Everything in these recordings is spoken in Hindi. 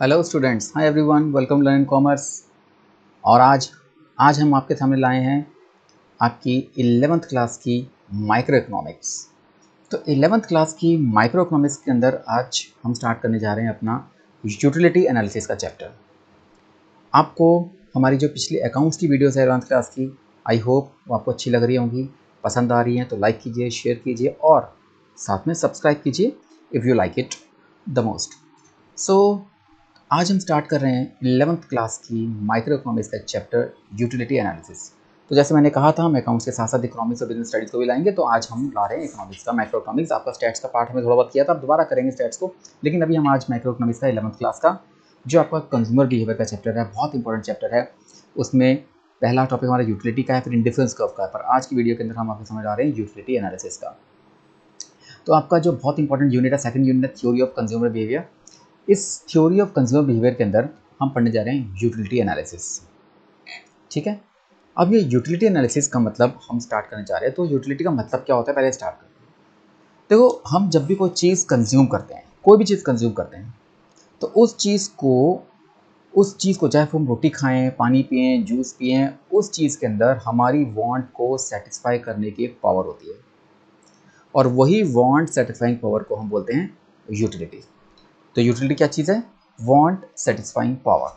Hello students, hi everyone, welcome learn commerce. और आज हम आपके सामने लाए हैं आपकी 11th क्लास की माइक्रो इकोनॉमिक्स। तो 11th क्लास की माइक्रो इकोनॉमिक्स के अंदर आज हम स्टार्ट करने जा रहे हैं अपना यूटिलिटी एनालिसिस का चैप्टर। आपको हमारी जो पिछली अकाउंट्स की वीडियोस है 11th क्लास की, आई होप वो आपको अच्छी लग रही होंगी, पसंद आ रही हैं तो लाइक कीजिए, शेयर कीजिए और साथ में सब्सक्राइब कीजिए if you like it the most. So आज हम स्टार्ट कर रहे हैं 11th क्लास की माइक्रो इकोनॉमिक्स का चैप्टर यूटिलिटी एनालिसिस। तो जैसे मैंने कहा था, हम अकाउंट्स के साथ साथ इकोनॉमिक्स और बिजनेस स्टडीज़ को भी लाएंगे। तो आज हम ला रहे हैं इकोनॉमिक्स का माइक्रो इकोनॉमिक्स। आपका स्टैट्स का पार्ट हमें थोड़ा बहुत किया था, अब दोबारा करेंगे स्टैट्स को। लेकिन अभी हम आज माइक्रो इकोनॉमिक्स का 11th क्लास का जो आपका कंज्यूमर बिहेवियर का चैप्टर है, बहुत इंपॉर्टेंट चैप्टर है। उसमें पहला टॉपिक हमारा यूटिलिटी का है, फिर इंडिफरेंस कर्व का है। पर आज की वीडियो के अंदर हम आपको समझ आ रहे हैं यूटिलिटी एनालिसिस का। तो आपका जो बहुत इंपॉर्टेंट यूनिट है, सेकंड यूनिट है थ्योरी ऑफ कंज्यूमर बिहेवियर। इस थ्योरी ऑफ कंज्यूमर बिहेवियर के अंदर हम पढ़ने जा रहे हैं यूटिलिटी एनालिसिस। ठीक है, अब ये यूटिलिटी एनालिसिस का मतलब हम स्टार्ट करने जा रहे हैं। तो यूटिलिटी का मतलब क्या होता है, पहले स्टार्ट करते हैं। देखो, हम जब भी कोई चीज़ कंज्यूम करते हैं, कोई भी चीज़ कंज्यूम करते हैं, तो उस चीज़ को चाहे हम रोटी खाएं, पानी पिएं, जूस पिएं, उस चीज़ के अंदर हमारी वांट को सेटिस्फाई करने की एक पावर होती है, और वही वांट सेटिस्फाइंग पावर को हम बोलते हैं यूटिलिटी। तो यूटिलिटी क्या चीज़ है? Want satisfying power.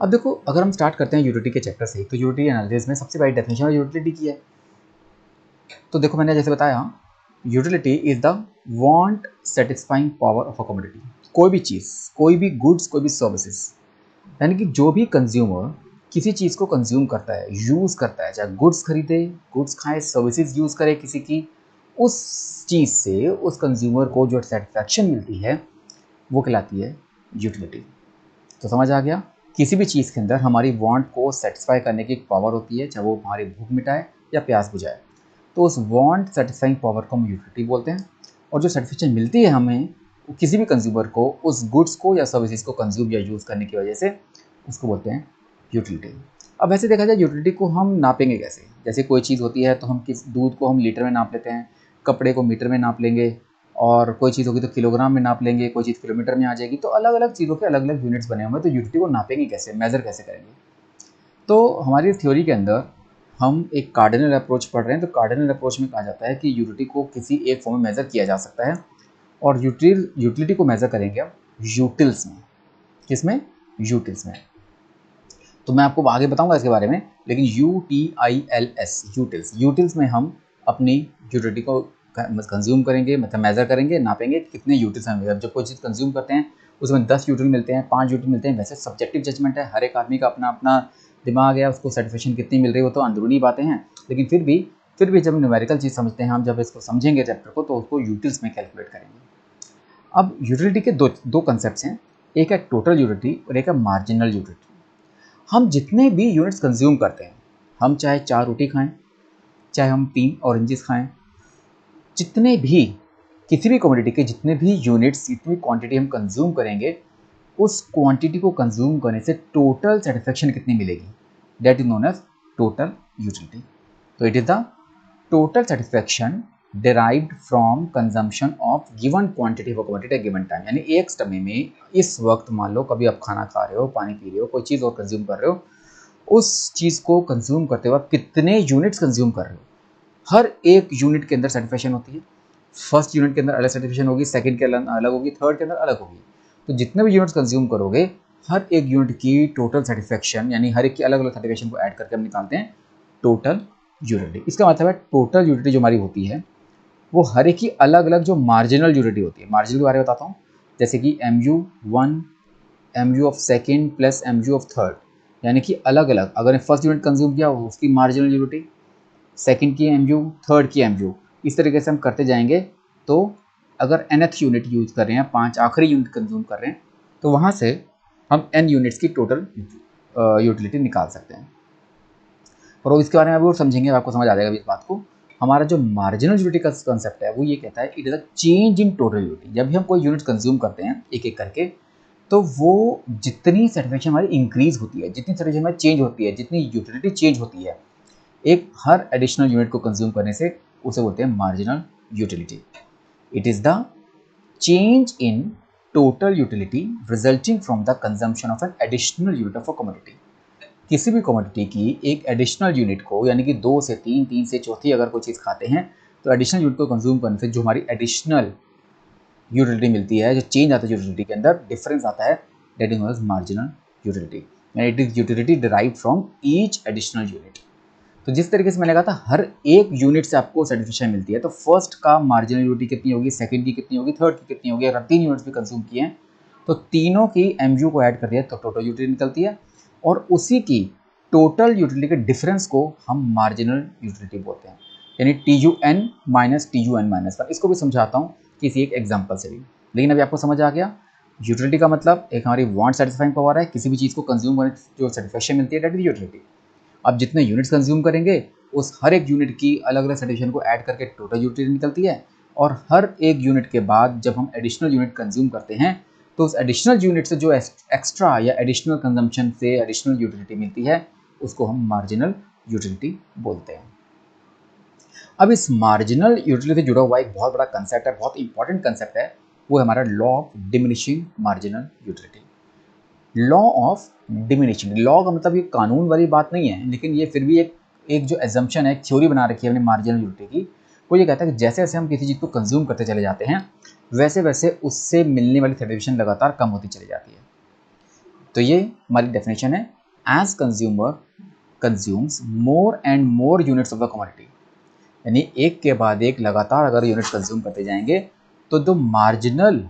अब देखो, अगर हम स्टार्ट करते हैं यूटिलिटी के चैप्टर से, तो यूटिलिटी एनालिसिस में सबसे बड़ी डेफिनेशन यूटिलिटी की है। तो देखो, मैंने जैसे बताया, utility is the want satisfying power of a commodity. कोई भी चीज़, कोई भी गुड्स, कोई भी सर्विसेज, यानी कि जो भी कंज्यूमर किसी चीज़ को कंज्यूम करता है, यूज़ करता है, चाहे गुड्स खरीदे, गुड्स खाए, सर्विसेज यूज़ करे किसी की, उस चीज़ से उस कंज्यूमर को जो सेटिस्फैक्शन मिलती है वो कहलाती है यूटिलिटी। तो समझ आ गया, किसी भी चीज़ के अंदर हमारी वांट को सेटिस्फाई करने की एक पावर होती है, चाहे वो हमारी भूख मिटाए या प्यास बुझाए। तो उस वांट सेटिस्फाइंग पावर को हम यूटिलिटी बोलते हैं। और जो सेटिस्फेक्शन मिलती है हमें किसी भी कंज्यूमर को उस गुड्स को या सर्विसेज को कंज्यूम या यूज़ करने की वजह से, उसको बोलते हैं यूटिलिटी। अब वैसे देखा जाए, यूटिलिटी को हम नापेंगे कैसे? जैसे कोई चीज़ होती है तो हम किस दूध को हम लीटर में नाप लेते हैं, कपड़े को मीटर में नाप लेंगे, और कोई चीज़ होगी तो किलोग्राम में नाप लेंगे, कोई चीज़ किलोमीटर में आ जाएगी। तो अलग अलग चीज़ों के अलग अलग यूनिट्स बने हुए हैं। तो यूटिलिटी को नापेंगे कैसे, मेज़र कैसे करेंगे? तो हमारी थ्योरी के अंदर हम एक कार्डिनल अप्रोच पढ़ रहे हैं। तो कार्डिनल अप्रोच में कहा जाता है कि यूटिलिटी को किसी एक फॉर्म में मेज़र किया जा सकता है, और यूटिलिटी को मेज़र करेंगे हम यूटिल्स में। किसमें? यूटिल्स में। तो मैं आपको आगे बताऊंगा इसके बारे में, लेकिन UTILS, यूटिल्स, यूटिल्स में हम अपनी यूटिलिटी को कंज्यूम करेंगे, मतलब मेज़र करेंगे, नापेंगे कितने यूटिल्स हमें। जब कोई चीज़ कंज्यूम करते हैं उसमें 10 यूटिल मिलते हैं, 5 यूटिल मिलते हैं, वैसे सब्जेक्टिव जजमेंट है, हर एक आदमी का अपना अपना दिमाग है, उसको सेटिस्फेक्शन कितनी मिल रही है वो तो अंदरूनी बातें हैं। लेकिन फिर भी जब न्यूमेरिकल चीज़ समझते हैं हम, जब इसको समझेंगे चैप्टर को, तो उसको यूटिल्स में कैलकुलेट करेंगे। अब यूटिलिटी के दो कंसेप्ट हैं, एक है टोटल यूटिलिटी और एक है मार्जिनल यूटिलिटी। हम जितने भी यूनिट्स कंज्यूम करते हैं, हम चाहे 4 रोटी खाएं, चाहे हम 3 ऑरेंजेस खाएं, जितने भी किसी भी कमोडिटी के जितने भी यूनिट्स, जितनी क्वांटिटी हम कंज्यूम करेंगे, उस क्वांटिटी को कंज्यूम करने से टोटल सेटिस्फेक्शन कितनी मिलेगी, that is known as total utility. तो it is the total satisfaction derived from consumption of given quantity of a commodity at given time। यानी एक समय में, इस वक्त मान लो कभी आप खाना खा रहे हो, पानी पी रहे हो, कोई चीज़ और कंज्यूम कर रहे हो, उस चीज़ को कंज्यूम करते वक्त कितने यूनिट्स कंज्यूम कर रहे हो, हर एक यूनिट के अंदर सेटिस्फेक्शन होती है। फर्स्ट यूनिट के अंदर अलग सेटिस्फेक्शन होगी, सेकंड के अंदर अलग होगी, थर्ड के अंदर अलग होगी। तो जितने भी यूनिट्स कंज्यूम करोगे, हर एक यूनिट की टोटल सेटिस्फेक्शन, यानी हर एक की अलग अलग सेटिस्फेक्शन को ऐड करके हम निकालते हैं टोटल यूटिलिटी। इसका मतलब है टोटल यूटिलिटी जो हमारी होती है वो हर एक की अलग अलग जो मार्जिनल यूटिलिटी होती है। मार्जिनल के बारे में बताता हूँ, जैसे कि MU1 MU of second plus MU of third, यानी कि अलग अलग, अगर फर्स्ट यूनिट कंज्यूम किया उसकी मार्जिनल यूटिलिटी, सेकंड की MU, थर्ड की MU, इस तरीके से हम करते जाएंगे। तो अगर nth यूनिट यूज कर रहे हैं, 5 आखिरी यूनिट कंज्यूम कर रहे हैं, तो वहाँ से हम n यूनिट्स की टोटल यूटिलिटी निकाल सकते हैं। और इसके बारे में अभी और समझेंगे, आपको समझ आ जाएगा इस बात को। हमारा जो मार्जिनल यूटिलिटी का कंसेप्ट है वो ये कहता है it is a change in total utility. जब भी हम कोई यूनिट कंज्यूम करते हैं एक एक करके, तो वो जितनी सेटिस्फेक्शन हमारी इंक्रीज होती है, जितनी सेटिस्फेक्शन हमारी चेंज होती है, जितनी यूटिलिटी चेंज होती है एक हर एडिशनल यूनिट को कंज्यूम करने से, उसे बोलते हैं marginal utility. It is the change in total utility resulting from the consumption of an additional unit of a commodity. किसी भी कमोडिटी की एक एडिशनल यूनिट को, यानी कि 2 से 3, 3 से चौथी अगर कोई चीज़ खाते हैं, तो एडिशनल यूनिट को कंज्यूम करने से जो हमारी एडिशनल यूटिलिटी मिलती है, जो चेंज आता है यूटिलिटी के अंदर, डिफरेंस आता है, that is known as marginal utility, and it is utility derived from each additional unit. तो जिस तरीके से मैंने कहा था हर एक यूनिट से आपको सेटिस्फेक्शन मिलती है, तो फर्स्ट का मार्जिनल यूटिलिटी कितनी होगी, सेकंड की कितनी होगी, थर्ड की कितनी होगी। अगर 3 यूनिट्स भी कंज्यूम किए हैं तो तीनों की एमयू को ऐड कर दिया तो टोटल यूटिलिटी निकलती है, और उसी की टोटल यूटिलिटी के डिफरेंस को हम मार्जिनल यूटिलिटी बोलते हैं, यानी TUN माइनस TUN माइनस 1। इसको भी समझाता हूँ किसी एक एग्जाम्पल से भी, लेकिन अभी आपको समझ आ गया यूटिलिटी का मतलब एक हमारी वांट सेटिस्फाइंग पावर है, किसी भी चीज़ को कंज्यूम करने जो सेटिस्फेक्शन मिलती है, दैट इज यूटिलिटी। अब जितने यूनिट्स कंज्यूम करेंगे उस हर एक यूनिट की अलग अलग सेटिस्फेक्शन को ऐड करके टोटल यूटिलिटी निकलती है, और हर एक यूनिट के बाद जब हम एडिशनल यूनिट कंज्यूम करते हैं तो उस एडिशनल यूनिट से जो एक्स्ट्रा या एडिशनल कंजम्पशन से एडिशनल यूटिलिटी मिलती है उसको हम मार्जिनल यूटिलिटी बोलते हैं। अब इस मार्जिनल यूटिलिटी से जुड़ा हुआ एक बहुत बड़ा कंसेप्ट है, बहुत इंपॉर्टेंट कंसेप्ट है, वो है हमारा law of diminishing marginal utility. Law of diminishing, law का मतलब ये कानून वाली बात नहीं है, लेकिन ये फिर भी एक जो एजम्पशन है, एक थ्योरी बना रखी है हमने मार्जिनल यूटिलिटी की, वो ये कहता है कि जैसे जैसे हम किसी चीज़ को कंज्यूम करते चले जाते हैं वैसे वैसे उससे मिलने वाली सेटिस्फेक्शन लगातार कम होती चली जाती है। तो ये हमारी डेफिनेशन है, as consumer consumes more and more units of the commodity, यानी एक के बाद एक लगातार अगर यूनिट कंज्यूम करते जाएंगे तो the marginal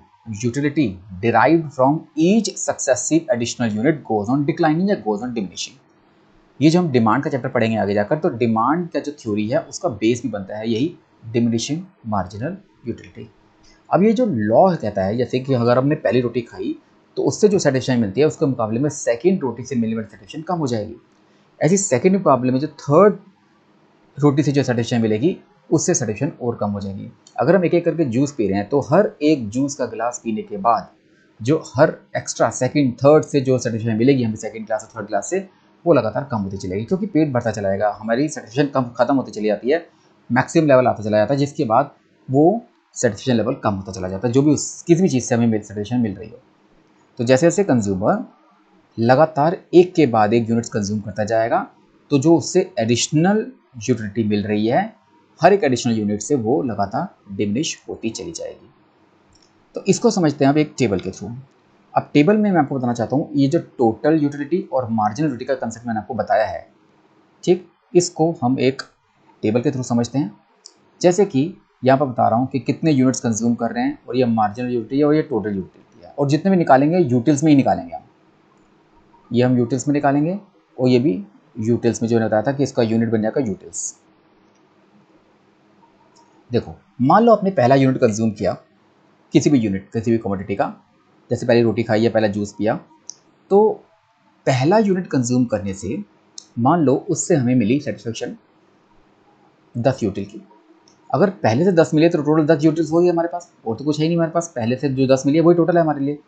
utility derived from each successive additional unit goes on declining या गोज ऑन डिमिनिशिंग। ये जो हम डिमांड का चैप्टर पढ़ेंगे आगे जाकर, तो डिमांड का जो थ्योरी है उसका बेस भी बनता है यही डिमिनिशिंग मार्जिनल यूटिलिटी। अब ये जो लॉ कहता है, जैसे कि अगर हमने पहली रोटी खाई तो उससे जो सेटिस्फेक्शन मिलती है उसके मुकाबले में सेकेंड रोटी से मिलने वाली सेटिस्फेक्शन कम हो जाएगी। ऐसी सेकेंड के मुकाबले में जो थर्ड रोटी से जो सेटिस्फेक्शन मिलेगी उससे सेटिस्फेक्शन और कम हो जाएगी। अगर हम एक एक करके जूस पी रहे हैं तो हर एक जूस का गिलास पीने के बाद जो हर एक्स्ट्रा सेकंड थर्ड से जो सेटिस्फेक्शन मिलेगी हमें सेकंड क्लास और थर्ड क्लास से, वो लगातार कम होती चलेगी, क्योंकि पेट भरता चला जाएगा, हमारी सेटिस्फेक्शन कम खत्म होती चली जाती है, मैक्सिमम लेवल आता चला जाता है, जिसके बाद वो सेटिस्फेक्शन लेवल कम होता चला जाता है, जो भी किसी भी चीज़ से हमें सेटिस्फेक्शन मिल रही हो। तो जैसे जैसे कंज्यूमर लगातार एक के बाद एक यूनिट्स कंज्यूम करता जाएगा तो जो उससे एडिशनल यूटिलिटी मिल रही है हर एक एडिशनल यूनिट से वो लगातार डिमिनिश होती चली जाएगी। तो इसको समझते हैं अब एक टेबल के थ्रू। अब टेबल में मैं आपको बताना चाहता हूँ, ये जो टोटल यूटिलिटी और मार्जिनल यूटिलिटी का कंसेप्ट मैंने आपको बताया है, ठीक, इसको हम एक टेबल के थ्रू समझते हैं। जैसे कि यहाँ पर बता रहा हूँ कि कितने यूनिट्स कंज्यूम कर रहे हैं, और ये मार्जिनल यूटिलिटी है और ये टोटल यूटिलिटी है, और जितने भी निकालेंगे यूटिल्स में ही निकालेंगे हम, ये हम यूटिल्स में निकालेंगे, और ये भी यूटिल्स में, जो मैंने बताया था कि इसका यूनिट बन जाएगा यूटिल्स। देखो, मान लो आपने पहला यूनिट कंज्यूम किया, किसी भी यूनिट, किसी भी कमोडिटी का, जैसे पहली रोटी खाई या पहला जूस पिया, तो पहला यूनिट कंज्यूम करने से मान लो उससे हमें मिली सेटिस्फेक्शन 10 यूटिल की। अगर पहले से 10 मिले तो टोटल 10 यूटिल्स हो गई हमारे पास, और तो कुछ है ही नहीं हमारे पास, पहले से जो 10 मिली है वही टोटल है हमारे लिए।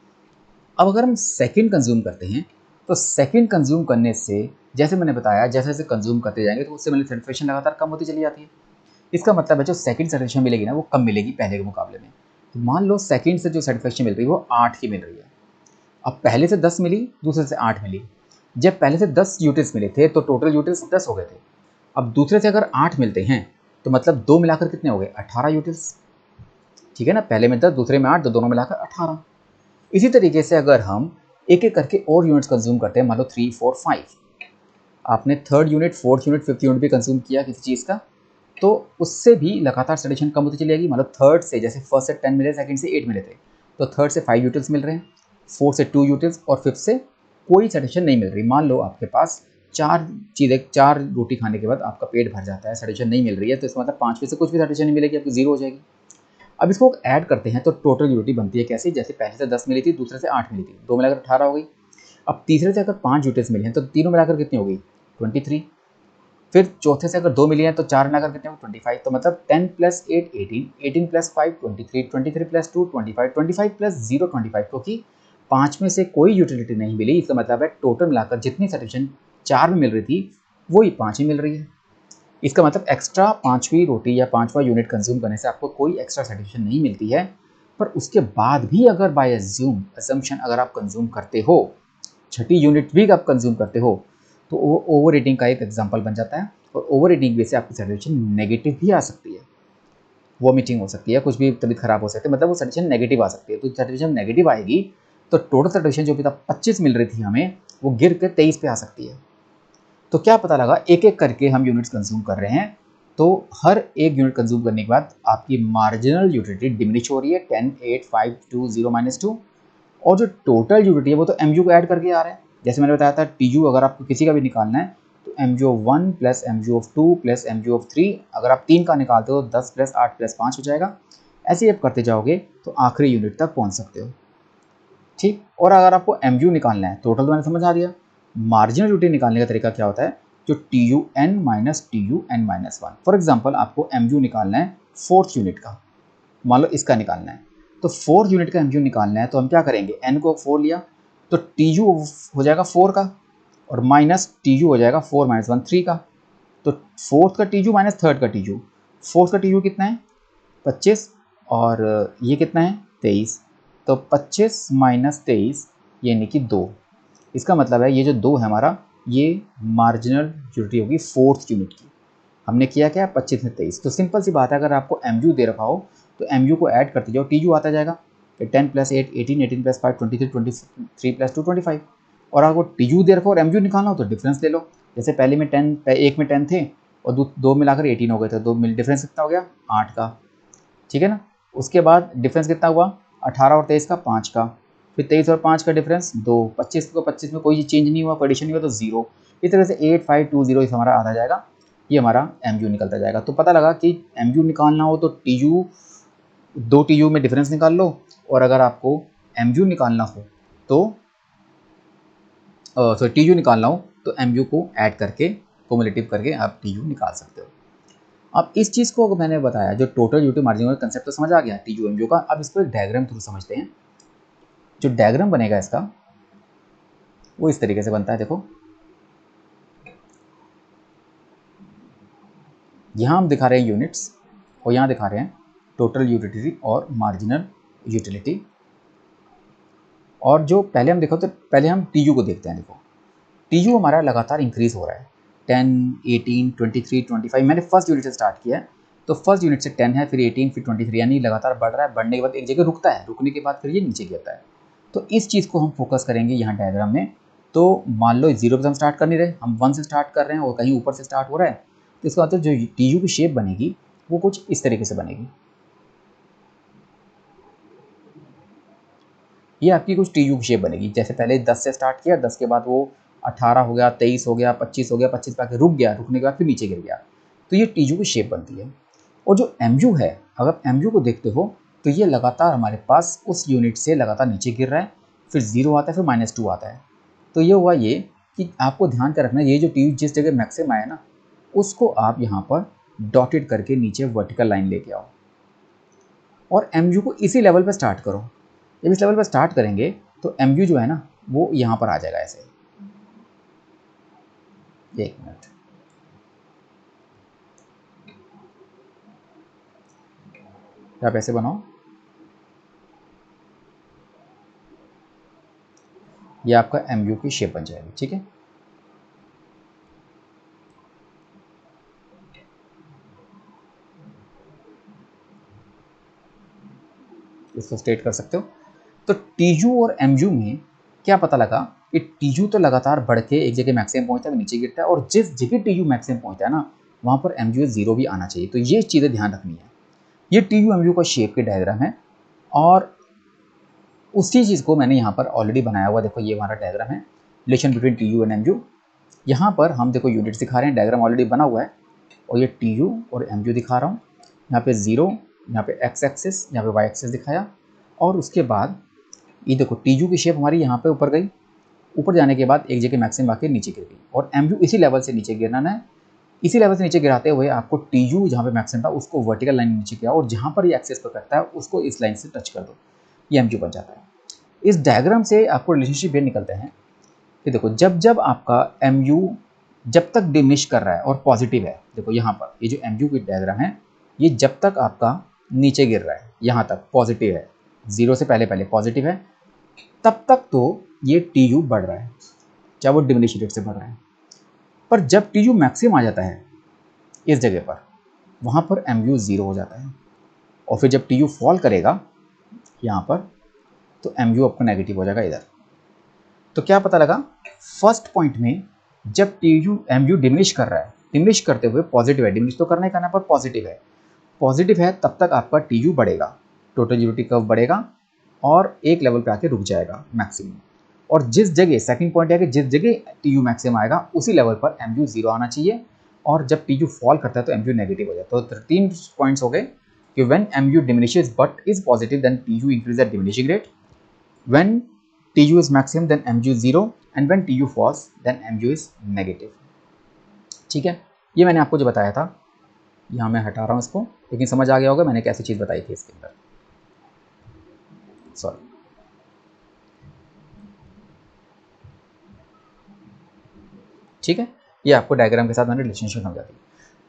अब अगर हम सेकंड कंज्यूम करते हैं तो सेकंड कंज्यूम करने से, जैसे मैंने बताया, जैसे जैसे कंज्यूम करते जाएंगे तो उससे मिली सेटिस्फेक्शन लगातार कम होती चली जाती है। इसका मतलब है जो सेकंड सेटिस्फेक्शन मिलेगी ना वो कम मिलेगी पहले के मुकाबले में। तो मान लो सेकंड से जो सेटिस्फेक्शन मिल रही है वो 8 की मिल रही है। अब पहले से 10 मिली, दूसरे से 8 मिली। जब पहले से 10 यूटिल्स मिले थे तो टोटल यूटिल्स 10 हो गए थे। अब दूसरे से अगर 8 मिलते हैं तो मतलब दो मिलाकर कितने हो गए, 18 यूटिल्स। ठीक है ना, पहले में 10, दूसरे में 8, तो दोनों मिलाकर 18। इसी तरीके से अगर हम एक एक करके और यूनिट्स कंज्यूम करते हैं, मान लो 3, 4, 5, आपने third unit, fourth unit, fifth unit भी कंज्यूम किया किसी चीज़ का, तो उससे भी लगातार सेटिस्फेक्शन कम होती चली जाएगी। मतलब थर्ड से, जैसे फर्स्ट से 10 मिले, सेकंड से 8 मिले थे, तो थर्ड से 5 यूटिल्स मिल रहे हैं, फोर्थ से 2 यूटिल्स, और फिफ्थ से कोई सेटिस्फेक्शन नहीं मिल रही। मान लो आपके पास 4 रोटी खाने के बाद आपका पेट भर जाता है, सेटिस्फेक्शन नहीं मिल रही है, तो इसका मतलब 5 में से कुछ भी सेटिस्फेक्शन नहीं मिलेगी, आपकी 0 हो जाएगी। अब इसको ऐड करते हैं तो टोटल यूटिलिटी बनती है कैसे, जैसे पहले से 10 मिली थी, दूसरे से 8 मिली थी, दो मिलाकर 18 हो गई। अब तीसरे से अगर 5 यूटिल्स मिले हैं तो तीनों मिलाकर कितनी हो गई, 23। फिर चौथे से अगर 2 मिली हैं तो 4 मिलाकर कितने हो, 25। तो मतलब 10 + 8 18, 18 + 5 23, 23 + 2 25, 25 + 0 25, क्योंकि 5 में से कोई यूटिलिटी नहीं मिली। इसका मतलब है टोटल मिलाकर जितनी सेटिस्फेक्शन 4 में मिल रही थी वही 5 में मिल रही है। इसका मतलब एक्स्ट्रा 5वीं रोटी या 5वां यूनिट कंज्यूम करने से आपको कोई एक्स्ट्रा सेटिस्फेक्शन नहीं मिलती है, पर उसके बाद भी अगर बाय असम्पशन अगर आप कंज्यूम करते हो, छठी यूनिट भी आप कंज्यूम करते हो, तो वो ओवर ईटिंग का एक एग्जाम्पल बन जाता है। और ओवर ईटिंग की वजह से आपकी सैचुरेशन नेगेटिव भी आ सकती है, वॉमिटिंग हो सकती है, कुछ भी तबीयत खराब हो सकती है, मतलब वो सैचुरेशन नेगेटिव आ सकती है। तो सैचुरेशन नेगेटिव आएगी तो टोटल सैचुरेशन जो भी था 25 मिल रही थी हमें, वो गिर के 23 पे आ सकती है। तो क्या पता लगा, एक एक करके हम यूनिट्स कंज्यूम कर रहे हैं, तो हर एक यूनिट कंज्यूम करने के बाद आपकी मार्जिनल यूटिलिटी डिमिनिश हो रही है 10, 8, 5, 2, 0, -2। और जो टोटल यूटिलिटी है वो तो एम को ऐड करके आ रहा है। जैसे मैंने बताया था टी अगर आपको किसी का भी निकालना है तो MgO1 plus MgO2 plus MgO3, अगर आप 3 का निकालते हो 10 प्लस 8 प्लस 5 हो जाएगा। ऐसे ही आप करते जाओगे तो आखिरी यूनिट तक पहुंच सकते हो। ठीक, और अगर आपको MgO निकालना है, टोटल तो मैंने समझा दिया। मार्जिनल यूटिलिटी निकालने का तरीका क्या होता है, जो TUn minus TUn minus 1। For example आपको MgO निकालना है फोर्थ यूनिट का, मान लो इसका निकालना है, तो फोर्थ यूनिट का MgO निकालना है तो हम क्या करेंगे, n को 4 लिया तो TU हो जाएगा 4 का, और माइनस TU हो जाएगा 4 माइनस 1 3 का। तो फोर्थ का TU माइनस थर्ड का TU, फोर्थ का TU कितना है 25, और ये कितना है 23। तो 25 माइनस 23 यानी कि 2। इसका मतलब है ये जो 2 है हमारा, ये मार्जिनल यूटिलिटी होगी फोर्थ यूनिट की। हमने किया क्या, 25 में 23। तो सिंपल सी बात है, अगर आपको MgO दे रखा हो तो MgO को ऐड करते जाओ, TU आता जाएगा। फिर 10 प्लस 8 18, 18 प्लस 5 23, 23 प्लस 2 25। और अगर TU दे रखा हो और MgO निकालना हो तो डिफरेंस ले लो। जैसे पहले में 10, एक में 10 थे और दो मिलाकर 18 हो गए थे, 2 मिल डिफरेंस कितना हो गया 8 का, ठीक है ना। उसके बाद डिफरेंस कितना हुआ 18 और 23 का 5 का, फिर 23 और 5 का डिफरेंस 2, 25 को 25 में कोई चेंज नहीं हुआ, एडिशन नहीं हुआ तो 0। इस तरह से 8 5 2 0 हमारा आता जाएगा, ये हमारा MgO निकलता जाएगा। तो पता लगा कि MgO निकालना हो तो TU, 2 TU में डिफरेंस निकाल लो, और अगर आपको MgO निकालना हो तो सॉरी TU निकालना हो तो MgO को ऐड करके कोमुलेटिव करके आप TU निकाल सकते हो। अब इस चीज़ को मैंने बताया, जो टोटल यूटिलिटी मार्जिन का कंसेप्ट तो समझ आ गया TU MgO का। अब इसको एक डायग्राम थ्रू समझते हैं। जो डायग्राम बनेगा इसका वो इस तरीके से बनता है, देखो यहाँ हम दिखा रहे हैं यूनिट्स, और यहाँ दिखा रहे हैं टोटल यूटिलिटी और मार्जिनल यूटिलिटी। और जो पहले हम देखो, तो पहले हम TU को देखते हैं। देखो TU हमारा लगातार इंक्रीज हो रहा है, 10, 18, 23, 25। मैंने फर्स्ट यूनिट से स्टार्ट किया है, तो फर्स्ट यूनिट से 10 है, फिर 18, फिर 23, यानी लगातार बढ़ रहा है। बढ़ने के बाद एक जगह रुकता है, रुकने के बाद फिर ये नीचे गिरता है। तो इस चीज़ को हम फोकस करेंगे यहाँ डायग्राम में। तो मान लो 0 से हम स्टार्ट कर नहीं रहे, हम 1 से स्टार्ट कर रहे हैं और कहीं ऊपर से स्टार्ट हो रहा है, तो इसका मतलब जो TU की शेप बनेगी वो कुछ इस तरीके से बनेगी। ये आपकी कुछ TU की शेप बनेगी। जैसे पहले 10 से स्टार्ट किया, 10 के बाद वो 18 हो गया, 23 हो गया, 25 हो गया, 25 पे आके रुक गया, रुकने के बाद फिर नीचे गिर गया। तो ये TU की शेप बनती है। और जो MgO है, अगर MgO को देखते हो तो ये लगातार हमारे पास उस यूनिट से लगातार नीचे गिर रहा है, फिर 0 आता है, फिर -2 आता है। तो ये हुआ ये कि आपको ध्यान कर रखना, ये जो TU जिस जगह मैक्सिमम आया ना, उसको आप यहाँ पर डॉटेड करके नीचे वर्टिकल लाइन लेके आओ, और MgO को इसी लेवल पर स्टार्ट करो। जब इस लेवल पर स्टार्ट करेंगे तो MgO जो है ना वो यहाँ पर आ जाएगा ऐसे। एक मिनट, आप ऐसे बनाओ, ये आपका MgO की शेप बन जाएगी, ठीक है। इसको स्ट्रेट कर सकते हो। तो TU और MgO में क्या पता लगा कि TU तो लगातार बढ़ के एक जगह मैक्सिमम पहुंचता है, नीचे गिरता है, और जिस जगह TU मैक्सिमम पहुंचता है ना, वहां पर MgO 0 भी आना चाहिए। तो ये चीज़ें ध्यान रखनी है। ये TU MgO का शेप के डायग्राम है, और उसी चीज़ को मैंने यहाँ पर ऑलरेडी बनाया हुआ। देखो ये हमारा डायग्राम है, relation between TU and MgO। यहाँ पर हम देखो यूनिट्स दिखा रहे हैं, डायग्राम ऑलरेडी बना हुआ है, और ये TU और MgO दिखा रहा हूँ। यहाँ पे 0, यहाँ पे x एक्सिस, यहाँ पे y एक्सिस दिखाया, और उसके बाद ये देखो TU की शेप हमारी यहाँ पे ऊपर गई, ऊपर जाने के बाद एक जगह मैक्सिमम आके नीचे गिर गई, और MgO इसी लेवल से नीचे गिरना है। इसी लेवल से नीचे गिराते हुए आपको TU जहाँ पे मैक्सिमम था उसको वर्टिकल लाइन नीचे किया, और जहाँ पर ये एक्सेस पर करता है उसको इस लाइन से टच कर दो, ये MgO बन जाता है। इस डायग्राम से आपको रिलेशनशिप ये निकलते हैं कि देखो जब जब आपका MgO जब तक डिमिनिश कर रहा है और पॉजिटिव है, देखो यहाँ पर ये जो MgO की डायग्राम है, ये जब तक आपका नीचे गिर रहा है यहाँ तक पॉजिटिव है, 0 से पहले पहले पॉजिटिव है, तब तक तो ये टी यू बढ़ रहा है, चाहे वो डिमिनिश रेट से बढ़ रहा है। पर जब टी यू मैक्सिमम आ जाता है इस जगह पर, वहाँ पर एम यू 0 हो जाता है, और फिर जब टी यू फॉल करेगा यहाँ पर, तो एम यू आपका नेगेटिव हो जाएगा इधर। तो क्या पता लगा, फर्स्ट पॉइंट में जब T U M U diminish कर रहा है, डिमिनिश करते हुए पॉजिटिव है, डिमिनिश तो करना ही करना, पर पॉजिटिव है तब तक आपका टी यू बढ़ेगा, टोटल यूटिलिटी कर्व बढ़ेगा और एक लेवल पे आके रुक जाएगा मैक्सिमम। और जिस जगह सेकंड पॉइंट है कि जिस जगह टी यू मैक्सिमम आएगा उसी लेवल पर एम यू 0 आना चाहिए, और जब टी यू फॉल करता है तो एम यू नेगेटिव हो जाता है। तो 3 पॉइंट्स हो गए कि when M U diminishes but is positive then T U increase at diminishing rate, when T U is maximum then M U 0, and when T U falls then M U is negative. ठीक है, ये मैंने आपको जो बताया था, यहाँ मैं हटा रहा हूँ इसको, लेकिन समझ आ गया होगा मैंने कैसी चीज़ बताई थी इसके अंदर। सॉरी, ठीक है, ये आपको डायग्राम के साथ मैंने रिलेशनशिप समझा दी।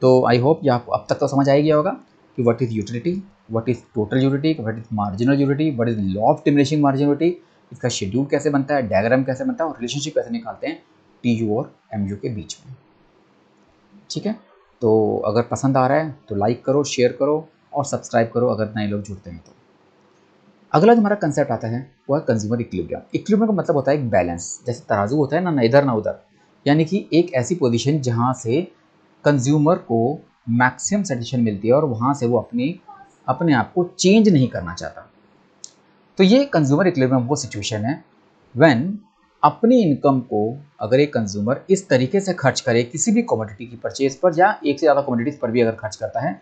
तो आई होप ये आपको अब तक तो समझ आ ही गया होगा कि what is utility, what is total utility, what is marginal utility, what is law of diminishing marginality, इसका शेड्यूल कैसे बनता है, डायग्राम कैसे बनता है, और रिलेशनशिप कैसे निकालते हैं टी यू और एम यू के बीच में। ठीक है, तो अगर पसंद आ रहा है तो लाइक करो, शेयर करो और सब्सक्राइब करो अगर नए लोग जुड़ते हैं तो। अगला जो हमारा कंसेप्ट आता है वो है कंज्यूमर इक्विलिब्रियम। इक्विलिब्रियम का मतलब होता है एक बैलेंस, जैसे तराजू होता है ना इधर ना उधर, यानी कि एक ऐसी पोजीशन जहाँ से कंज्यूमर को मैक्सिमम सेटिस्फेक्शन मिलती है और वहाँ से वो अपने आप को चेंज नहीं करना चाहता। तो ये कंज्यूमर इक्विलिब्रियम वो सिचुएशन है व्हेन अपनी इनकम को अगर एक कंज्यूमर इस तरीके से खर्च करे किसी भी कमोडिटी की परचेज पर, या एक से ज़्यादा कमोडिटीज पर भी अगर खर्च करता है,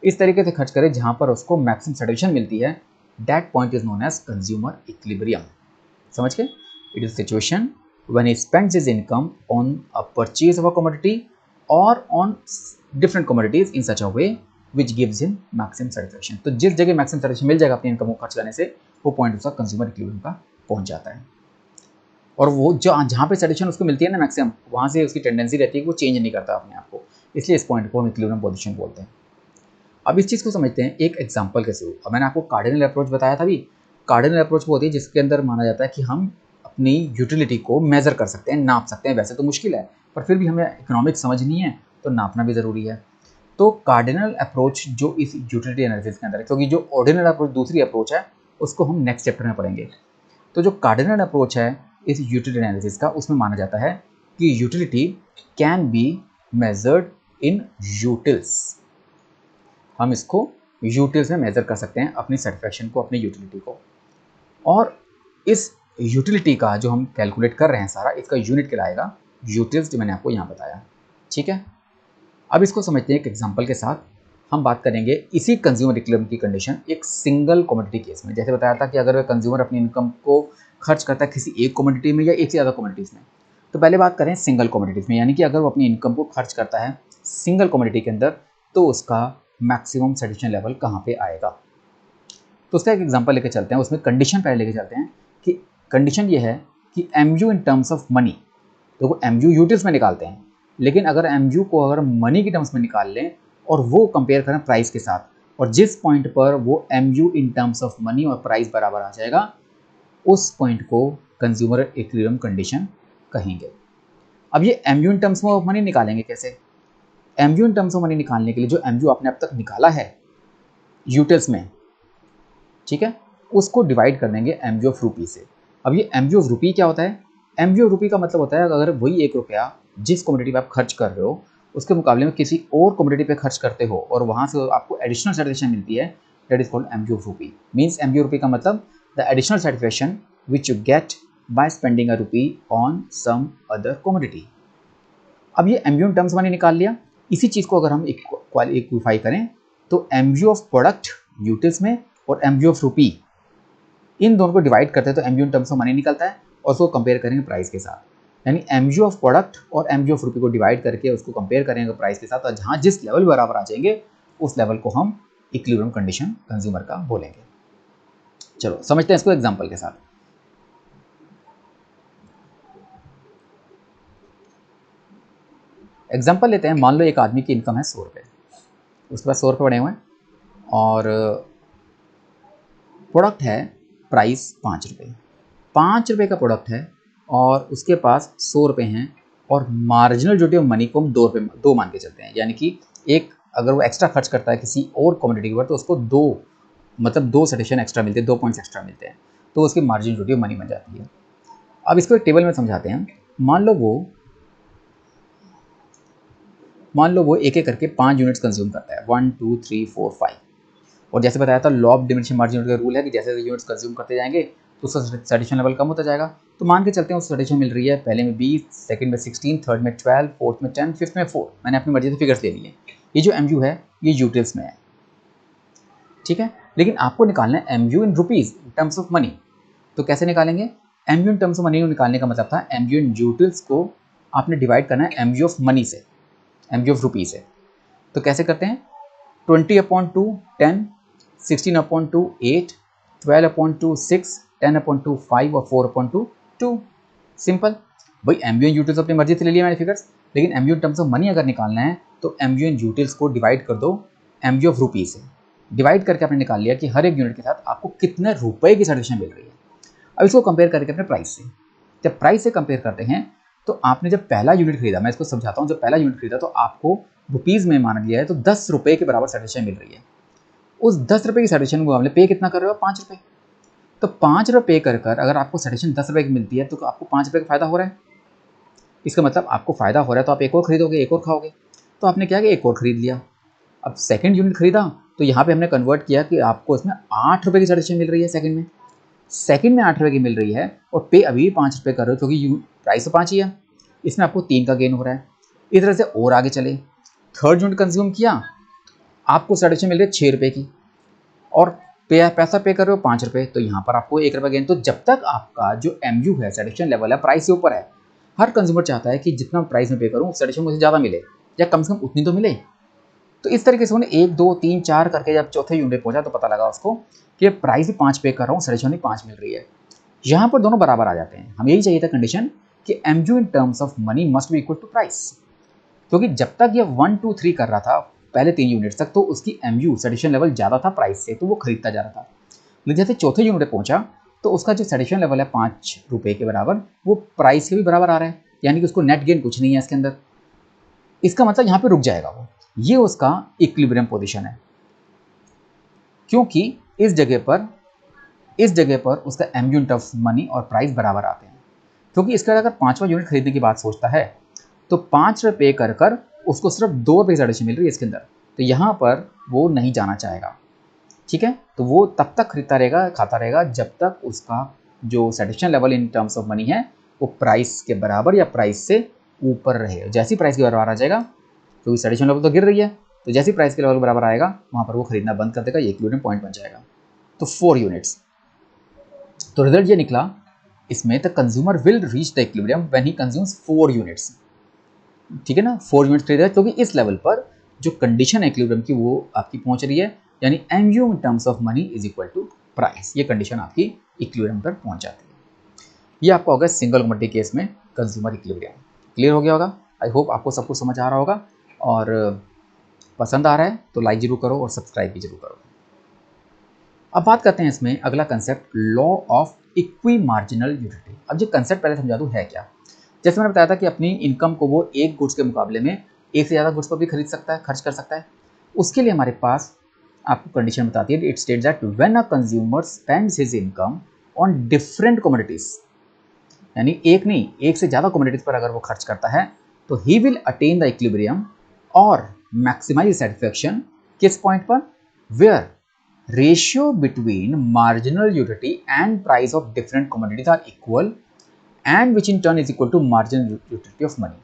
इस तरीके से खर्च करे जहाँ पर उसको मैक्सिमम सेटिस्फेक्शन मिलती है, that point is known as consumer equilibrium. समझ के? It is a situation when he spends his income on a purchase of a commodity or on different commodities in such a way which gives him maximum satisfaction. तो जिस जगह maximum satisfaction मिल जाएगा अपनी इनकम को खर्च करने से, वो पॉइंट उसका कंज्यूमर इक्विलिब्रियम का पहुंच जाता है। और वो जहाँ पे सेटिस्फेक्शन उसको मिलती है ना मैक्सिमम, वहाँ से उसकी टेंडेंसी रहती है कि वो चेंज नहीं करता अपने आप को, इसलिए इस पॉइंट को हम इक्विलिब्रियम पोजीशन बोलते हैं। अब इस चीज़ को समझते हैं एक एग्जांपल के थ्रू। अब मैंने आपको कार्डिनल अप्रोच बताया था भी। कार्डिनल अप्रोच वो होती है जिसके अंदर माना जाता है कि हम अपनी यूटिलिटी को मेज़र कर सकते हैं, नाप सकते हैं। वैसे तो मुश्किल है, पर फिर भी हमें इकोनॉमिक्स समझनी है तो नापना भी ज़रूरी है। तो कार्डिनल अप्रोच जो इस यूटिलिटी एनालिसिस के अंदर है, क्योंकि जो ऑर्डिनल अप्रोच दूसरी अप्रोच है उसको हम नेक्स्ट चैप्टर में पढ़ेंगे। तो जो कार्डिनल अप्रोच है इस यूटिलिटी एनालिसिस का, उसमें माना जाता है कि utility can be measured in utils. हम इसको यूटिल्स में मेजर कर सकते हैं अपनी सेटिस्फेक्शन को, अपनी यूटिलिटी को। और इस यूटिलिटी का जो हम कैलकुलेट कर रहे हैं सारा, इसका यूनिट कहलाएगा यूटिल्स, जो मैंने आपको यहाँ बताया। ठीक है, अब इसको समझते हैं एक एग्जांपल के साथ। हम बात करेंगे इसी कंज्यूमर इक्विलिब्रियम की कंडीशन एक सिंगल कमोडिटी केस में। जैसे बताया था कि अगर कंज्यूमर अपनी इनकम को खर्च करता है किसी एक कमोडिटी में या एक से ज़्यादा कमोडिटीज़ में। तो पहले बात करें सिंगल कमोडिटीज़ में, यानी कि अगर वो अपनी इनकम को खर्च करता है सिंगल कमोडिटी के अंदर, तो उसका मैक्सिमम सेटिस्फेक्शन लेवल कहाँ पे आएगा। तो उसका एक एग्जांपल लेके चलते हैं, उसमें कंडीशन पहले लेके चलते हैं कि कंडीशन ये है कि M U in terms of money, देखो एम यू यूटिल्स में निकालते हैं, लेकिन अगर एम यू को अगर मनी की टर्म्स में निकाल लें और वो कंपेयर करें प्राइस के साथ, और जिस पॉइंट पर वो M U in terms of money और प्राइस बराबर आ जाएगा, उस पॉइंट को कंज्यूमर इक्विलिब्रियम कंडीशन कहेंगे। अब ये M U in terms of money निकालेंगे कैसे? M U in terms of money निकालने के लिए जो एम यू आपने अब तक निकाला है यूटिल्स में, ठीक है, उसको डिवाइड कर देंगे एम यू ऑफ रुपी से। अब ये एम यू ऑफ रुपी क्या होता है? एम यू ऑफ रुपी का मतलब होता है अगर वही 1 रुपया जिस कमोडिटी पे आप खर्च कर रहे हो उसके मुकाबले में किसी और कमोडिटी पे खर्च करते हो और वहाँ से आपको एडिशनल सेटिस्फेक्शन मिलती है, that is called M U of rupee. Means M U rupee का मतलब the additional satisfaction which you get by spending a rupee on some other commodity. अब ये M U in terms money निकाल लिया। इसी चीज़ को अगर हम इक्विफाई करें तो M U of product utils में और एम यू ऑफ रुपी, इन दोनों को डिवाइड करते हैं तो M U in terms of money निकलता है, और उसको कंपेयर करेंगे प्राइस के साथ। यानी एम यू ऑफ प्रोडक्ट और एम यू ऑफ रुपी को डिवाइड करके उसको कंपेयर करेंगे प्राइस के साथ, और जहाँ जिस लेवल बराबर आ जाएंगे उस लेवल को हम इक्विलिब्रियम कंडीशन कंज्यूमर का बोलेंगे। चलो समझते हैं इसको एग्जाम्पल के साथ। एग्जाम्पल लेते हैं, मान लो एक आदमी की इनकम है 100 रुपये, उसके पास 100 रुपये बने हुए हैं और प्रोडक्ट है प्राइस 5 रुपये, 5 रुपये का प्रोडक्ट है और उसके पास 100 रुपये हैं और मार्जिनल ड्यूटी ऑफ मनी को हम 2 रुपये 2 मान के चलते हैं, यानी कि एक अगर वो एक्स्ट्रा खर्च करता है किसी और कमोडिटी के ऊपर तो उसको 2 मतलब 2 सैटिस्फैक्शन एक्स्ट्रा मिलते हैं, 2 पॉइंट्स एक्स्ट्रा मिलते हैं, तो उसकी मार्जिनल ड्यूटी ऑफ मनी बन जाती है। अब इसको एक टेबल में समझाते हैं। मान लो वो एक एक करके 5 यूनिट्स कंज्यूम करता है, 1 2 3 4 5, और जैसे बताया था लॉ ऑफ डिमिनिशिंग मार्जिन का रूल है कि जैसे यूनिट्स कंज्यूम करते जाएंगे तो उसका सैटिस्फैक्शन लेवल कम होता जाएगा। तो मान के चलते हैं उस सैटिस्फैक्शन मिल रही है, पहले में 20, सेकंड में 16, थर्ड में 12, फोर्थ में 10, फिफ्थ में 4। मैंने अपनी मर्जी से फिगर्स ले लिए। ये जो MU है ये यूटिल्स में है, ठीक है, लेकिन आपको निकालना है MU in rupees, in terms of money. तो कैसे निकालेंगे? MU in terms of money निकालने का मतलब था MU इन यूटिल्स को आपने डिवाइड करना है MU ऑफ मनी से, MU ऑफ रुपीज़ से। तो कैसे करते हैं? 20/2 10, 16/2 8, 12/2 6, 10/2 5 और 4/2 2। सिंपल। भाई MU इन यूटिल्स अपनी मर्जी से ले लिया मैंने फिगर्स, लेकिन MU in terms of money अगर निकालना है तो MU इन यूटिल्स को डिवाइड कर दो MU ऑफ रुपीज़ से। डिवाइड करके आपने निकाल लिया कि हर एक यूनिट के साथ आपको कितने रुपए की सैटिस्फैक्शन मिल रही है। अब इसको कंपेयर करके अपने प्राइस से, जब प्राइस से कंपेयर करते हैं तो आपने जब पहला यूनिट खरीदा, मैं इसको समझाता हूँ, जब पहला यूनिट खरीदा तो आपको रुपीज़ में मान लिया है तो 10 रुपये के बराबर सैटिस्फैक्शन मिल रही है। उस 10 रुपये की सैटिस्फैक्शन को आपने पे कितना कर रहे हो? 5 रुपये। तो 5 रुपये पे कर अगर आपको सैटिस्फैक्शन 10 रुपये की मिलती है तो आपको 5 रुपये का फायदा हो रहा है। इसका मतलब आपको फायदा हो रहा है तो आप एक और खरीदोगे, एक और खाओगे। तो आपने क्या किया? एक और खरीद लिया। अब सेकंड यूनिट खरीदा तो यहाँ पे हमने कन्वर्ट किया कि आपको इसमें 8 रुपये की सैटिस्फैक्शन मिल रही है सेकंड में 8 रुपये की मिल रही है और पे अभी 5 रुपये कर रहे हो क्योंकि प्राइस तो 5 ही है, इसमें आपको 3 का गेन हो रहा है। इस तरह से और आगे चले, थर्ड यूनिट कंज्यूम किया, आपको सैटिस्फैक्शन मिल रही है 6 रुपये की और पैसा पे कर रहे हो 5 रुपये, तो यहाँ पर आपको 1 रुपये गेन। तो जब तक आपका जो MU है, सैटिस्फैक्शन लेवल है, प्राइस से ऊपर है, हर कंज्यूमर चाहता है कि जितना प्राइस में पे करूँ सैटिस्फैक्शन मुझे ज़्यादा मिले या कम से कम उतनी तो मिले। तो इस तरीके से उन्हें 1 2 3 4 करके जब चौथे यूनिट पहुंचा तो पता लगा उसको कि प्राइस भी 5 पे कर रहा हूँ, सैटिस्फैक्शन 5 मिल रही है। यहाँ पर दोनों बराबर आ जाते हैं। हमें यही चाहिए था कंडीशन कि MU in terms of money must be equal to price, क्योंकि जब तक ये 1 2 3 कर रहा था पहले 3 यूनिट्स तक तो उसकी MU सैटिस्फैक्शन लेवल ज़्यादा था प्राइस से, तो वो खरीदता जा रहा था। लेकिन जैसे चौथे यूनिट पे पहुंचा तो उसका जो सैटिस्फैक्शन लेवल है 5 रुपये के बराबर, वो प्राइस के भी बराबर आ रहा है, यानी कि उसको नेट गेन कुछ नहीं है इसके अंदर। इसका मतलब यहाँ पे रुक जाएगा वो, ये उसका इक्विलिब्रियम पोजीशन है, क्योंकि इस जगह पर उसका MU इन टर्म्स मनी और प्राइस बराबर आते हैं। क्योंकि इसका अगर 5वां यूनिट खरीदने की बात सोचता है तो 5 रुपये पे कर उसको सिर्फ 2 रुपये सैटिस्फैक्शन मिल रही है इसके अंदर, तो यहाँ पर वो नहीं जाना चाहेगा, ठीक है। तो वो तब तक खरीदता रहेगा, खाता रहेगा जब तक उसका जो satisfaction level in terms of money है वो प्राइस के बराबर या प्राइस से ऊपर रहे। जैसे ही प्राइस के बराबर आ जाएगा, क्योंकि सैटिस्फैक्शन लेवल तो गिर रही है, तो जैसे ही प्राइस के लेवल के बराबर आएगा वहाँ पर वो खरीदना बंद कर देगा, ये इक्विलिब्रियम पॉइंट बन जाएगा। तो 4 यूनिट्स, तो रिजल्ट ये निकला इसमें, the consumer will reach the equilibrium when he consumes 4 units, ठीक है ना। 4 यूनिट्स खरीदा क्योंकि इस लेवल पर जो कंडीशन है इक्विलिब्रियम की वो आपकी पहुंच रही है, यानी MU in terms of money is equal to price, ये कंडीशन आपकी इक्विलिब्रियम पर पहुंच जाती है। ये आपका होगा सिंगल कमोडिटी केस में कंज्यूमर इक्विलिब्रियम। क्लियर हो गया होगा? आई होप आपको सब कुछ समझ आ रहा होगा, और पसंद आ रहा है तो लाइक जरूर करो और सब्सक्राइब भी जरूर करो। अब बात करते हैं इसमें अगला concept, law of equi marginal utility. अब जो कंसेप्ट पहले समझा दूँ है क्या। जैसे मैंने बताया था कि अपनी इनकम को वो एक गुड्स के मुकाबले में एक से ज़्यादा गुड्स पर भी खरीद सकता है, खर्च कर सकता है। उसके लिए हमारे पास आपको कंडीशन बताती है, it states that when a consumer spends his income on different commodities, यानी एक नहीं एक से ज़्यादा कमोडिटीज पर अगर वो खर्च करता है तो ही विल अटेन द इक्विलिब्रियम और मैक्सिमाइज सेटिस्फैक्शन। किस पॉइंट पर? Where ratio between marginal utility and price of different commodities are equal and which in turn is equal to marginal utility of money.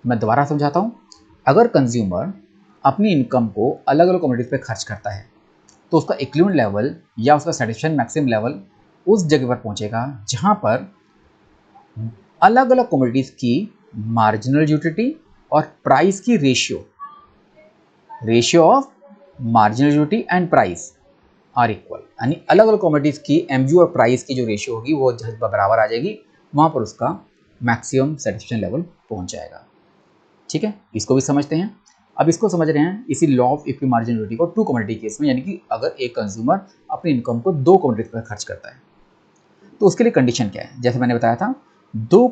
मैं दोबारा समझाता हूँ। अगर कंज्यूमर अपनी इनकम को अलग अलग कमोडिटीज पे खर्च करता है तो उसका इक्विलिब्रियम लेवल या उसका सैटिस्फैक्शन मैक्सिमम लेवल उस जगह पर पहुंचेगा जहां पर अलग अलग कमोडिटीज की मार्जिनल यूटिलिटी और प्राइस की ratio of marginal utility and price are equal, यानी अलग अलग कमोडिटीज की MU और प्राइस की जो रेशियो होगी वो जब बराबर आ जाएगी वहां पर उसका मैक्सिमम सैटिस्फैक्शन लेवल पहुंच जाएगा, ठीक है। इसको भी समझते हैं। अब इसको समझ रहे हैं इसी लॉ ऑफ इक्वी मार्जिनलिटी को टू कमोडिटी केस में, यानी कि अगर एक कंज्यूमर अपनी इनकम को दो कमोडिटी पर खर्च करता है तो उसके लिए कंडीशन क्या है। जैसे मैंने बताया था, दो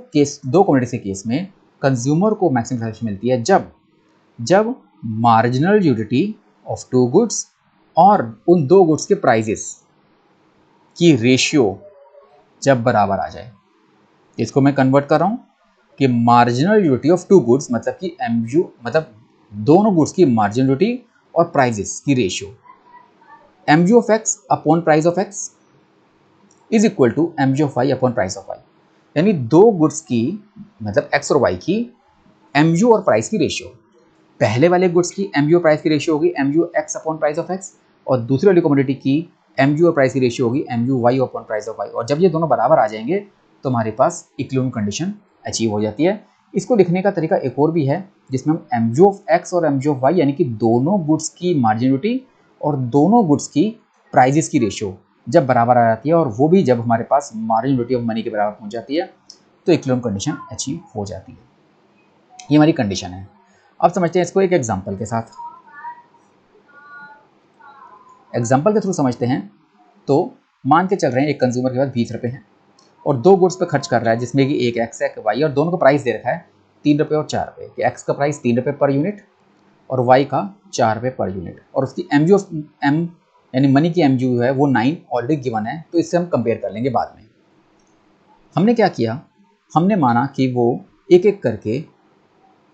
कमोडिटी के केस में कंज्यूमर को मैक्सिमम सैटिस्फैक्शन मिलती है जब marginal utility of two goods और उन दो गुड्स के प्राइजेस की रेशियो जब बराबर आ जाए। इसको मैं कन्वर्ट कर रहा हूँ कि marginal utility of two goods मतलब कि MU मतलब दोनों गुड्स की मार्जिनल यूटिलिटी और प्राइजेस की ratio MU of x upon price of x is equal to MU of y upon price of y, यानी दो गुड्स की मतलब x और y की MU और प्राइस की रेशियो। पहले वाले गुड्स की MU और प्राइस की रेशियो होगी MU x upon price of x, और दूसरी वाली कमोडिटी की MU और प्राइस की रेशियो होगी MU y upon price of y। और जब ये दोनों बराबर आ जाएंगे तो हमारे पास इक्विलिब्रियम कंडीशन अचीव हो जाती है। इसको लिखने का तरीका एक और भी है जिसमें हम MU ऑफ x और MU ऑफ y यानी कि दोनों गुड्स की मार्जिनलिटी और दोनों गुड्स की प्राइजेस की रेशियो जब बराबर आ जाती है, और वो भी जब हमारे पास मार्जिनलिटी ऑफ मनी के बराबर पहुंच जाती है, तो इक्विलिब्रियम कंडीशन अचीव हो जाती है। ये हमारी कंडीशन है। अब समझते हैं इसको एक एग्जांपल के साथ। एग्जांपल के थ्रू समझते हैं। तो मान के चल रहे हैं एक कंज्यूमर के पास 20 रुपये हैं और दो गुड्स पे खर्च कर रहा है, जिसमें कि एक एक्स है एक वाई, और दोनों का प्राइस दे रखा है 3 रुपये और 4 रुपये कि एक्स का प्राइस 3 रुपये पर यूनिट और वाई का 4 रुपये पर यूनिट, और उसकी MU ऑफ M यानी मनी की MU है वो 9 ऑलरेडी गिवन है, तो इससे हम कंपेयर कर लेंगे बाद में। हमने क्या किया, हमने माना कि वो एक एक करके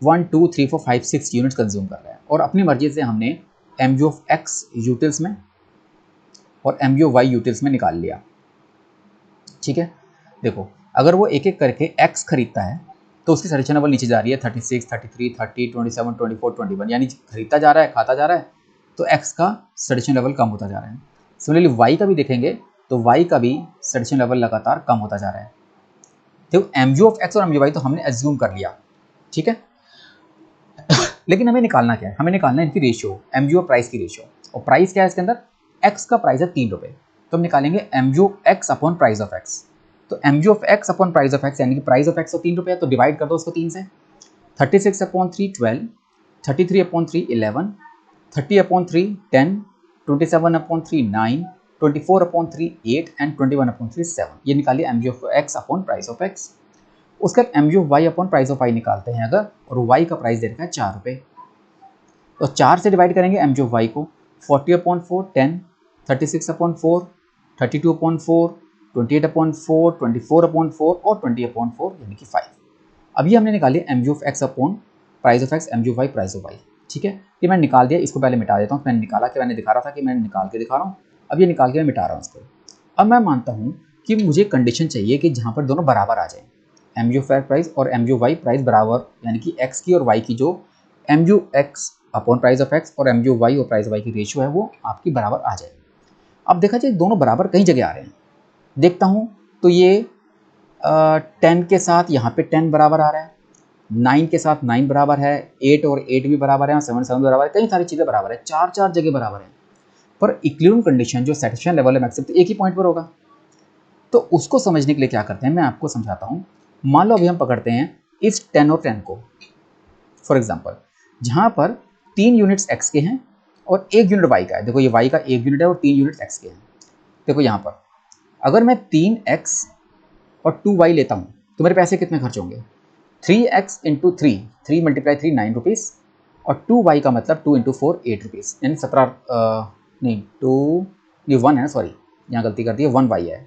1 2 3 4 5 6 यूनिट्स कंज्यूम कर रहा है, और अपनी मर्जी से हमने MU ऑफ x यूटिल्स में और MU ऑफ y यूटिल्स में निकाल लिया। ठीक है, देखो अगर वो एक एक करके x खरीदता है तो उसकी सैटिस्फैक्शन लेवल नीचे जा रही है 36, 33, 30, 27, 24, 21, यानी खरीदता जा रहा है, खाता जा रहा है, तो x का सैटिस्फैक्शन लेवल कम होता जा रहा है। सिमिलरली y का भी देखेंगे तो y का भी सैटिस्फैक्शन लेवल लगातार कम होता जा रहा है। देखो MU ऑफ x और MU ऑफ y तो हमने एज्यूम कर लिया, ठीक है लेकिन हमें निकालना क्या है, हमें निकालना है इनकी रेशियो, MU और प्राइस की रेशियो। और प्राइस क्या है इसके अंदर, x का प्राइस है 3 रुपये, तो हम निकालेंगे MU of x upon price of x। तो MU of x upon price of x यानी कि प्राइस ऑफ x तो 3 रुपये है, तो डिवाइड कर दो उसको 3 से। 36 upon 3 12, 33 upon 3 11, 30 upon 3 10, 27 upon 3 9, 24 upon 3 8 and 21 upon 3 7। ये निकालिए MU of x upon price of x। उसके बाद MU of y upon price of y निकालते हैं अगर, और y का प्राइस दे रखा है 4 रुपये, तो 4 से डिवाइड करेंगे MU ऑफ y को। 40 upon 4 10, 36 upon 4 32 upon 4, 28 upon 4, 24 upon 4 और 20 अपॉन 4 यानी कि 5। अभी हमने निकाली MU of x upon price of x, MU of y price of y। ठीक है, ये मैंने निकाल दिया, इसको पहले मिटा देता हूँ। मैंने निकाला कि मैंने दिखा रहा था कि मैंने निकाल के दिखा रहा हूँ, अब ये निकाल के मैं मिटा रहा हूँ इसको। अब मैं मानता हूँ कि मुझे कंडीशन चाहिए कि जहाँ पर दोनों बराबर आ जाए, MU ऑफ x प्राइस और MU ऑफ y प्राइस बराबर, यानी कि x की और y की जो MU x upon price of x और MU ऑफ y और प्राइस ऑफ y की रेशियो है वो आपकी बराबर आ जाए। अब देखा जाए दोनों बराबर कई जगह आ रहे हैं, देखता हूँ तो ये 10 के साथ यहाँ पे 10 बराबर आ रहा है, 9 के साथ 9 बराबर है, 8 और 8 भी बराबर है, और 7 7 बराबर है, कई सारी चीज़ें बराबर है, 4 जगह बराबर है। पर इक्विलिब्रियम कंडीशन जो सैटिस्फैक्शन लेवल है मैक्सिमम, तो एक ही पॉइंट पर होगा। तो उसको समझने के लिए क्या करते हैं, मैं आपको समझाता हूँ। मान लो अभी हम पकड़ते हैं इस 10 और 10 को, फॉर एग्जाम्पल जहाँ पर 3 यूनिट्स x के हैं और 1 यूनिट y का है। देखो ये y का 1 यूनिट है और 3 यूनिट्स x के हैं। देखो यहाँ पर अगर मैं 3x और 2y लेता हूँ तो मेरे पैसे कितने खर्च होंगे, 3x इंटू 3, 3 मल्टीप्लाई 3 9 रुपीज़, और 2y का मतलब 2 इंटू 4 8 रुपीज़, यानी 17 नहीं 2 ये 1 है, सॉरी यहाँ गलती कर दी है, 1y है,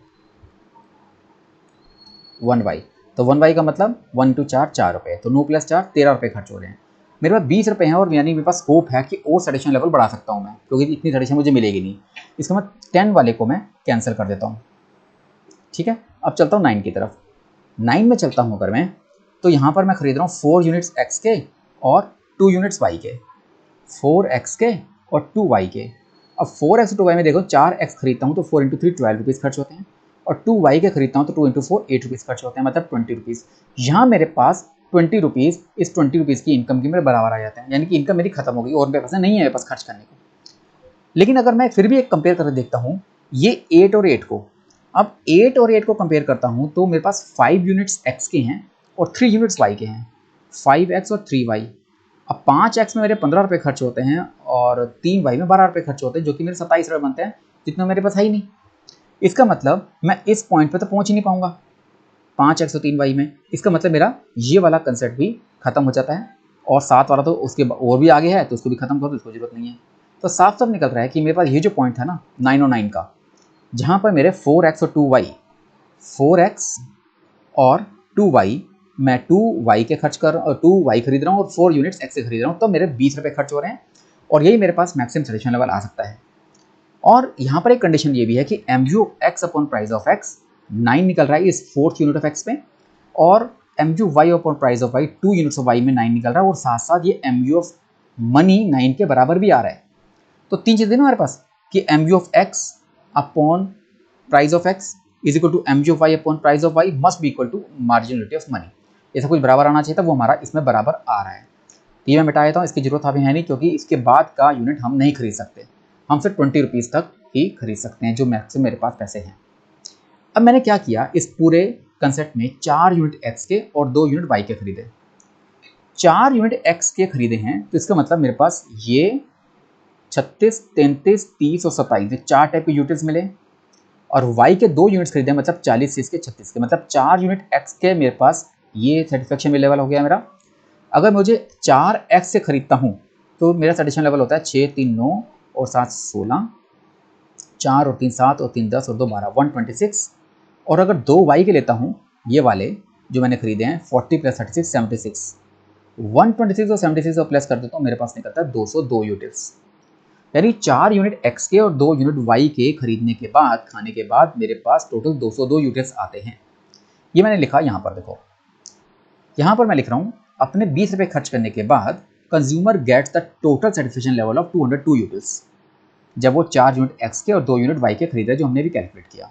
1y। तो 1y का मतलब 1 इंटू 4 4 रुपये, तो 9 प्लस 4 13 रुपये खर्च हो रहे हैं। मेरे पास 20 रुपये हैं और यानी मेरे पास स्कोप है कि और सैटिस्फैक्शन लेवल बढ़ा सकता हूँ मैं, क्योंकि इतनी सैटिस्फैक्शन मुझे मिलेगी नहीं। इसका मैं 10 वाले को मैं कैंसिल कर देता हूँ। ठीक है, अब चलता हूँ 9 की तरफ। 9 में चलता हूँ अगर मैं, तो यहाँ पर मैं खरीद रहा हूँ 4 यूनिट्स x के और 2 यूनिट्स y के, 4x के और 2y के। अब 4x और 2y में देखो 4x खरीदता हूँ तो 4 इंटू 3 12 रुपीज़ खर्च होते हैं, और 2y के खरीदता हूँ तो 2 इंटू 4 8 रुपीज़ खर्च होते हैं, मतलब 20 रुपीज़। यहाँ मेरे पास 20 रुपीज़ इस 20 रुपीज़ की इनकम की मेरे बराबर आ जाते हैं, यानी कि इनकम मेरी खत्म हो गई और मेरे पास नहीं है मेरे पास खर्च करने को। लेकिन अगर मैं फिर भी एक कंपेयर करके देखता हूँ ये 8 और 8 को, अब 8 और 8 को कंपेयर करता हूँ तो मेरे पास 5 यूनिट्स x के हैं और 3 यूनिट्स y के हैं, 5x और 3y। अब 5x में मेरे 15 रुपये खर्च होते हैं और 3y में 12 रुपये खर्च होते हैं, जो कि मेरे 27 रुपये बनते हैं, जितना मेरे पास है ही नहीं। इसका मतलब मैं इस पॉइंट पे तो पहुंच ही नहीं पाऊंगा 5x और 3y में। इसका मतलब मेरा ये वाला कंसेप्ट भी खत्म हो जाता है, और 7 वाला तो उसके और भी आगे है, तो उसको भी खत्म कर दो, उसको जरूरत नहीं है। तो साफ साफ निकल रहा है कि मेरे पास ये जो पॉइंट था ना 9 और 9 का, जहाँ पर मेरे 4x और 2y, 4x और 2y, मैं 2y के खर्च कर 2y खरीद रहा हूँ और 4 यूनिट्स x से खरीद रहा हूँ, तो मेरे 20 रुपये खर्च हो रहे हैं, और यही मेरे पास मैक्सिमम सैटिस्फैक्शन लेवल आ सकता है। और यहाँ पर एक कंडीशन ये भी है कि MU of x upon price of x 9 निकल रहा है इस 4th यूनिट ऑफ x पे, और MU y upon price of y 2 units of y में 9 निकल रहा है, और साथ साथ ये MU ऑफ मनी 9 के बराबर भी आ रहा है। तो 3 चीजें ना हमारे पास कि MU of x upon price of x is equal to MU of y upon price of y must be equal to marginality of money. ऐसा कुछ बराबर आना चाहिए था, वो हमारा इसमें बराबर आ रहा है। तो ये मैं मिटा देता हूँ, इसकी जरूरत अभी है नहीं, क्योंकि इसके बाद का यूनिट हम नहीं खरीद सकते, हम सिर्फ 20 रुपीज़ तक ही खरीद सकते हैं, जो मैक्सिमम मेरे पास पैसे हैं। अब मैंने क्या किया, इस पूरे कंसेप्ट में 4 यूनिट x के और 2 यूनिट y के खरीदे। 4 यूनिट x के खरीदे हैं, तो इसका मतलब मेरे पास ये 36, 33, 30 और 27 4 टाइप के यूनिट्स मिले, और y के 2 यूनिट्स खरीदे, मतलब 40, 30 के 36 के, मतलब 4 यूनिट x के मेरे पास ये सेटिस्फेक्शन लेवल हो गया मेरा। अगर मुझे 4x से खरीदता हूँ तो मेरा सेटिस्फेक्शन लेवल होता है 6, 3, 9 और 7, 16, 4 और 3, 7 और 3, 10 और 2, 12, 126। और अगर 2y के लेता हूँ, ये वाले जो मैंने खरीदे हैं 40 प्लस 36, 76, 126 और 76 प्लस कर देता हूँ, मेरे पास निकलता है 202 यूनिट्स। यानी 4 यूनिट x के और 2 यूनिट y के खरीदने के बाद, खाने के बाद मेरे पास टोटल 202 यूनिट्स आते हैं। ये मैंने लिखा यहाँ पर, देखो यहाँ पर मैं लिख रहा हूँ, अपने 20 रुपये खर्च करने के बाद consumer gets the total satisfaction level of 202 units, जब वो 4 यूनिट x के और 2 यूनिट y के खरीदे, जो हमने भी कैलकुलेट किया।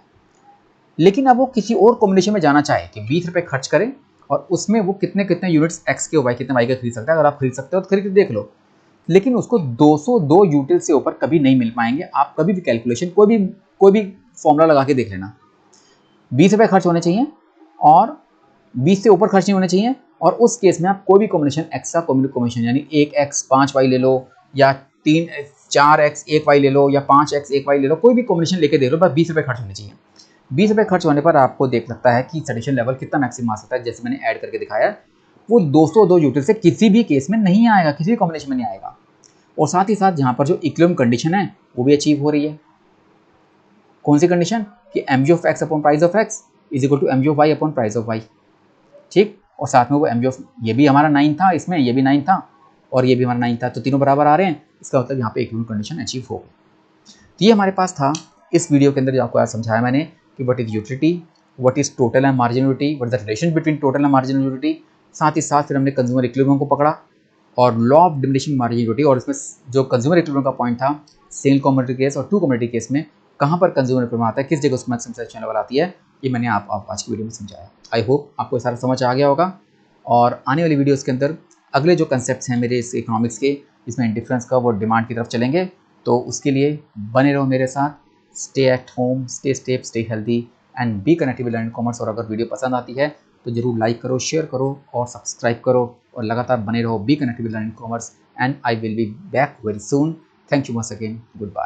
लेकिन अब वो किसी और कॉम्बिनेशन में जाना चाहे कि 20 रुपये खर्च करें और उसमें वो कितने कितने यूनिट्स x के और y कितने y के खरीद सकता है। अगर आप खरीद सकते हो तो खरीद के देख लो, लेकिन उसको 202 यूनिट से ऊपर कभी नहीं मिल पाएंगे। आप कभी भी कैलकुलेशन कोई भी फॉर्मूला लगा के देख लेना, 20 रुपये खर्च होने चाहिए और 20 से ऊपर खर्च नहीं होने चाहिए, और उस केस में आप कोई भी कॉम्बिनेशन x का कॉम्बिनेशन, यानी 1x 5y ले लो, या 4x 1y ले लो, या 5x 1y ले लो, कोई भी कॉम्बिनेशन लेके देख लो, बस 20 रुपये खर्च होने चाहिए। 20 रुपये खर्च होने पर आपको देख सकता है कि सैटिस्फैक्शन लेवल कितना मैक्सिमम आ सकता है। जैसे मैंने ऐड करके दिखाया, वो 202 यूनिट से किसी भी केस में नहीं आएगा, किसी भी कॉम्बिनेशन में नहीं आएगा। और साथ ही साथ यहाँ पर जो इक्विलिब्रियम कंडीशन है वो भी अचीव हो रही है। कौन सी कंडीशन, कि MU of x upon price of x is equal to MU of y upon price of y, ठीक। और साथ में वो MU ऑफ, ये भी हमारा 9 था, इसमें ये भी 9 था और ये भी हमारा 9 था, तो तीनों बराबर आ रहे हैं। इसका मतलब यहाँ पे इक्विलिब्रियम कंडीशन अचीव हो गई। तो ये हमारे पास था इस वीडियो के अंदर, जो आपको आज समझाया मैंने कि what is utility, what is total and margin utility, what is the relation between total and margin utility. साथ ही साथ फिर हमने कंज्यूमर इक्विलिब्रियम को पकड़ा और law of diminishing margin utility, और इसमें जो कंज्यूमर इक्विलिब्रियम का पॉइंट था, सिंगल कमोडिटी केस और 2 कमोडिटी केस में कहाँ पर कंज्यूमर इक्विलिब्रियम आता है, किस जगह उसमें मैक्सिमम सैटिस्फैक्शन लेवल आती है, ये मैंने आप आज की वीडियो में समझाया। आई होप आपको सारा समझ आ गया होगा। और आने वाली वीडियोस के अंदर अगले जो कंसेप्ट्स हैं मेरे इस इकोनॉमिक्स के, इसमें इंडिफरेंस का वो डिमांड की तरफ चलेंगे, तो उसके लिए बने रहो मेरे साथ। Stay at home, stay safe, stay healthy and B connected with learning commerce. और अगर वीडियो पसंद आती है तो जरूर लाइक करो, शेयर करो और सब्सक्राइब करो, और लगातार बने रहो be connected with learning commerce, and I will be back very soon. Thank you once again, good bye.